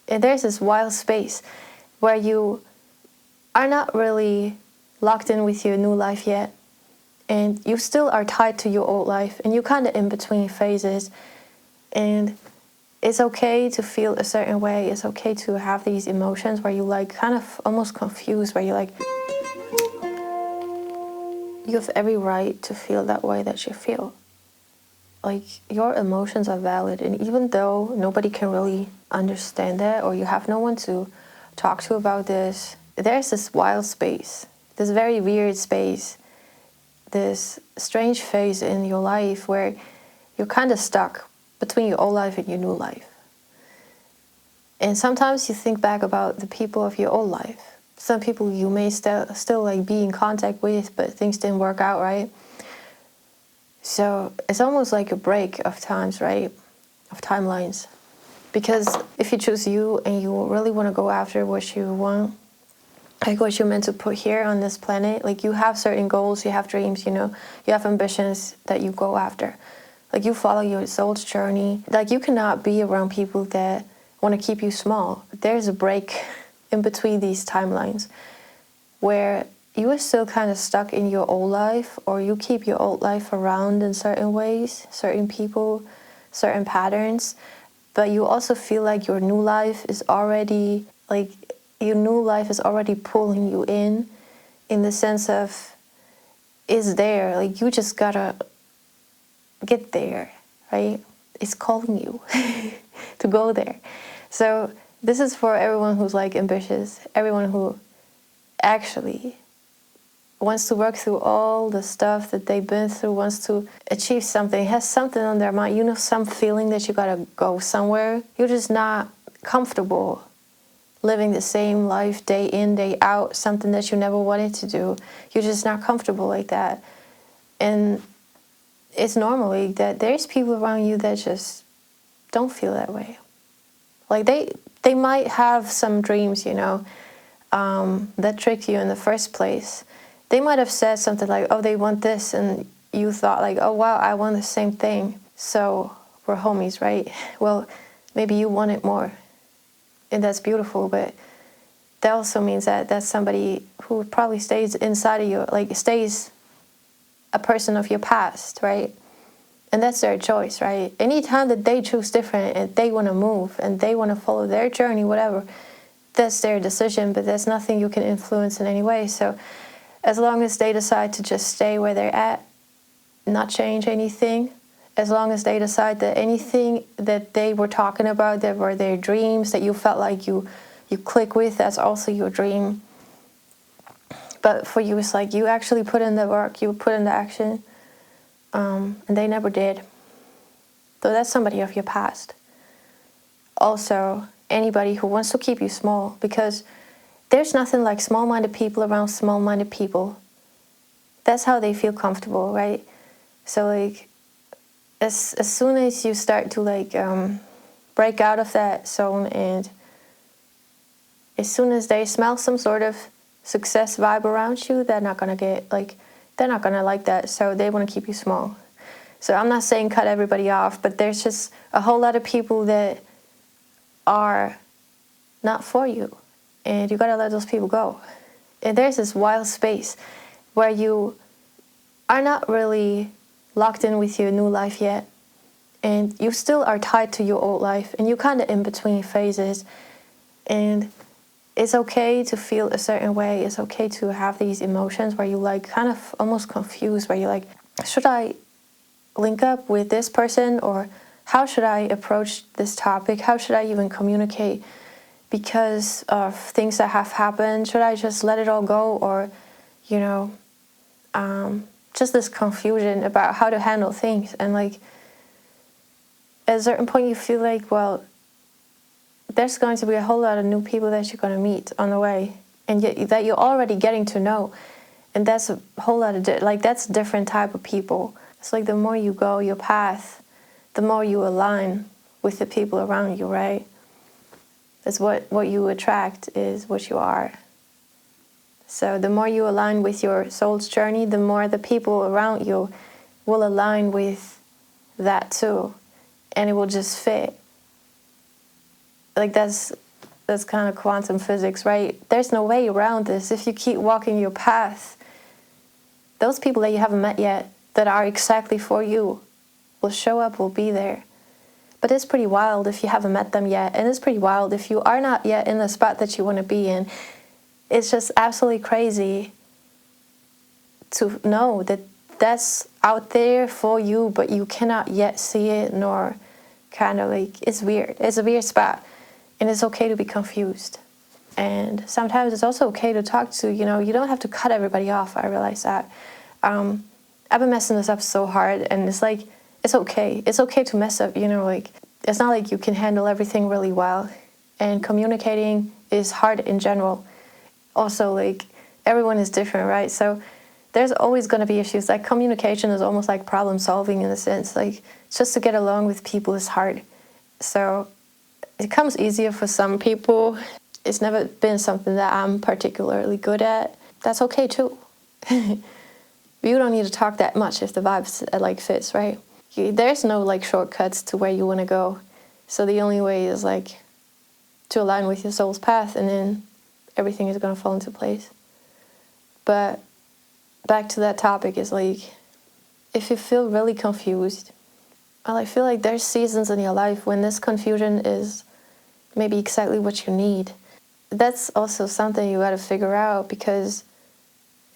And there's this wild space where you are not really locked in with your new life yet, and you still are tied to your old life, and you're kind of in between phases. And it's okay to feel a certain way. It's okay to have these emotions where you like kind of almost confused, where you like, you have every right to feel that way that you feel. Like, your emotions are valid, and even though nobody can really understand that, or you have no one to talk to about this, there's this wild space, this very weird space, this strange phase in your life where you're kind of stuck between your old life and your new life. And sometimes you think back about the people of your old life. Some people you may still like be in contact with, but things didn't work out, right? So it's almost like a break of times, right? Of timelines. Because if you choose you and you really want to go after what you want, like what you're meant to put here on this planet, like you have certain goals, you have dreams, you have ambitions that you go after. Like you follow your soul's journey. Like you cannot be around people that want to keep you small. There's a break in between these timelines where you are still kind of stuck in your old life, or you keep your old life around in certain ways, certain people, certain patterns, but you also feel like your new life is already pulling you in the sense of is there, like you just gotta get there, right? It's calling you to go there. So this is for everyone who's like ambitious, everyone who actually wants to work through all the stuff that they've been through, wants to achieve something, has something on their mind, some feeling that you gotta go somewhere. You're just not comfortable living the same life day in, day out, something that you never wanted to do. You're just not comfortable like that. And it's normally that there's people around you that just don't feel that way. Like they might have some dreams, that tricked you in the first place. They might have said something like, oh, they want this, and you thought like, oh wow, I want the same thing, so we're homies, right? Well, maybe you want it more, and that's beautiful, but that also means that that's somebody who probably stays inside of you, like stays a person of your past, right? And that's their choice, right? Anytime that they choose different and they want to move and they want to follow their journey, whatever, that's their decision, but there's nothing you can influence in any way. So as long as they decide to just stay where they're at, not change anything, as long as they decide that anything that they were talking about, that were their dreams, that you felt like you click with, that's also your dream. But for you, it's like you actually put in the work, you put in the action, and they never did. So that's somebody of your past. Also, anybody who wants to keep you small, because there's nothing like small-minded people around small-minded people. That's how they feel comfortable, right? So like, as soon as you start to break out of that zone, and as soon as they smell some sort of success vibe around you, they're not gonna like that. So they want to keep you small. So I'm not saying cut everybody off, but there's just a whole lot of people that are not for you, and you gotta let those people go. And there's this wild space where you are not really locked in with your new life yet, and you still are tied to your old life, and you're kind of in between phases. And it's okay to feel a certain way. It's okay to have these emotions where you like kind of almost confused, where you're like, should I link up with this person, or how should I approach this topic? How should I even communicate because of things that have happened? Should I just let it all go, or just this confusion about how to handle things? And like at a certain point you feel like, well, there's going to be a whole lot of new people that you're going to meet on the way, and yet that you're already getting to know, and that's a whole lot of that's a different type of people. It's like the more you go your path, the more you align with the people around you, right? It's what you attract is what you are. So the more you align with your soul's journey, the more the people around you will align with that too, and it will just fit. Like that's That's kind of quantum physics, right? There's no way around this. If you keep walking your path, those people that you haven't met yet that are exactly for you will show up, will be there. But it's pretty wild if you haven't met them yet. And it's pretty wild if you are not yet in the spot that you want to be in. It's just absolutely crazy to know that that's out there for you, but you cannot yet see it, nor kind of like, it's weird. It's a weird spot. And it's okay to be confused. And sometimes it's also okay to talk to, you don't have to cut everybody off. I realize that. I've been messing this up so hard, and it's like, it's okay. It's okay to mess up, like, it's not like you can handle everything really well. And communicating is hard in general. Also, like, everyone is different, right? So there's always going to be issues. Like, communication is almost like problem solving in a sense. Like, just to get along with people is hard. So it comes easier for some people. It's never been something that I'm particularly good at. That's okay too. You don't need to talk that much if the vibes like fits, right? There's no like shortcuts to where you want to go. So the only way is like to align with your soul's path, and then everything is going to fall into place. But back to that topic is like, if you feel really confused, well, I feel like there's seasons in your life when this confusion is maybe exactly what you need. That's also something you got to figure out, because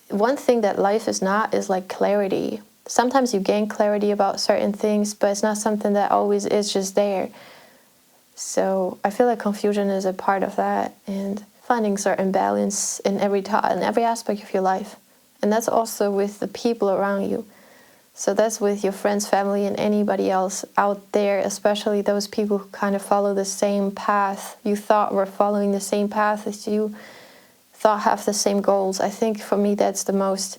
one thing that life is not is like clarity. Sometimes you gain clarity about certain things, but it's not something that always is just there. So I feel like confusion is a part of that, and finding certain balance in every aspect of your life. And that's also with the people around you. So that's with your friends, family, and anybody else out there, especially those people who kind of follow the same path you thought were following the same path as you, thought have the same goals. I think for me that's the most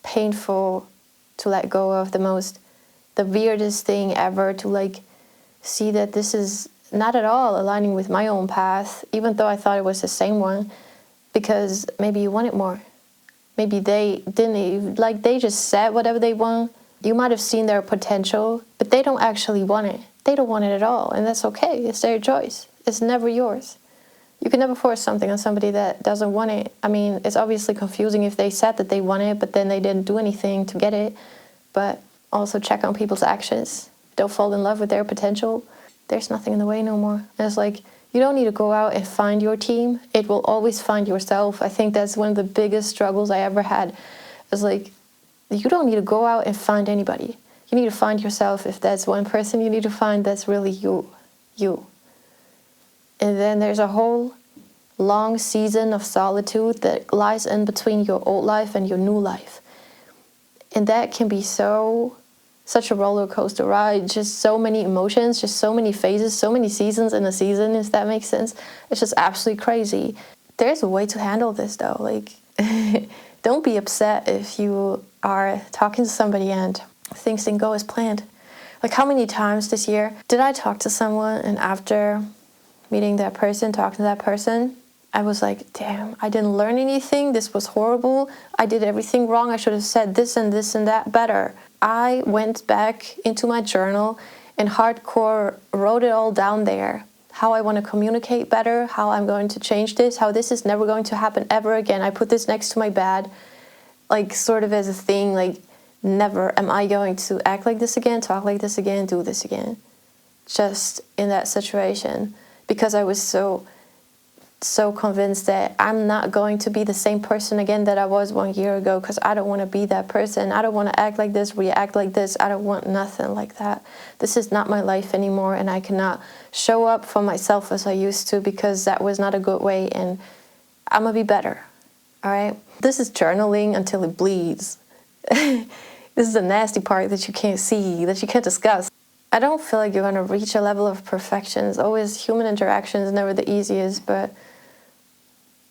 painful to let go of, the weirdest thing ever, to like see that this is not at all aligning with my own path, even though I thought it was the same one, because maybe you wanted more. Maybe they didn't even, like, they just said whatever they want. You might have seen their potential, but they don't actually want it. They don't want it at all, and that's okay. It's their choice. It's never yours. You can never force something on somebody that doesn't want it. I mean, it's obviously confusing if they said that they want it, but then they didn't do anything to get it. But also check on people's actions. Don't fall in love with their potential. There's nothing in the way no more. And it's like, you don't need to go out and find your team. It will always find yourself. I think that's one of the biggest struggles I ever had. It's like, you don't need to go out and find anybody. You need to find yourself. If that's one person you need to find, that's really you. And then there's a whole long season of solitude that lies in between your old life and your new life. And that can be such a roller coaster ride, just so many emotions, just so many phases, so many seasons in a season, if that makes sense. It's just absolutely crazy. There's a way to handle this though. Like, don't be upset if you are talking to somebody and things didn't go as planned. Like, how many times this year did I talk to someone, and after meeting that person, talking to that person, I was like, damn, I didn't learn anything. This was horrible. I did everything wrong. I should have said this and this and that better. I went back into my journal and hardcore wrote it all down there. How I want to communicate better, how I'm going to change this, how this is never going to happen ever again. I put this next to my bed, like sort of as a thing, like never am I going to act like this again, talk like this again, do this again. Just in that situation. Because I was so convinced that I'm not going to be the same person again that I was 1 year ago, because I don't want to be that person. I don't want to act like this, react like this. I don't want nothing like that. This is not my life anymore, and I cannot show up for myself as I used to, because that was not a good way, and I'm going to be better, all right? This is journaling until it bleeds. This is the nasty part that you can't see, that you can't discuss. I don't feel like you're going to reach a level of perfection. It's always human interaction is never the easiest, but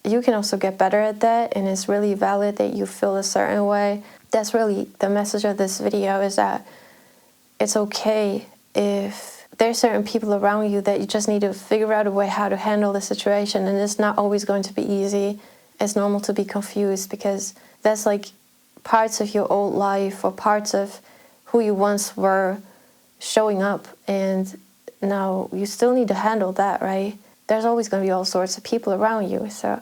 you can also get better at that, and it's really valid that you feel a certain way. That's really the message of this video, is that it's okay if there's certain people around you that you just need to figure out a way how to handle the situation, and it's not always going to be easy. It's normal to be confused, because that's like parts of your old life or parts of who you once were showing up, and now you still need to handle that, right? there's always going to be all sorts of people around you. So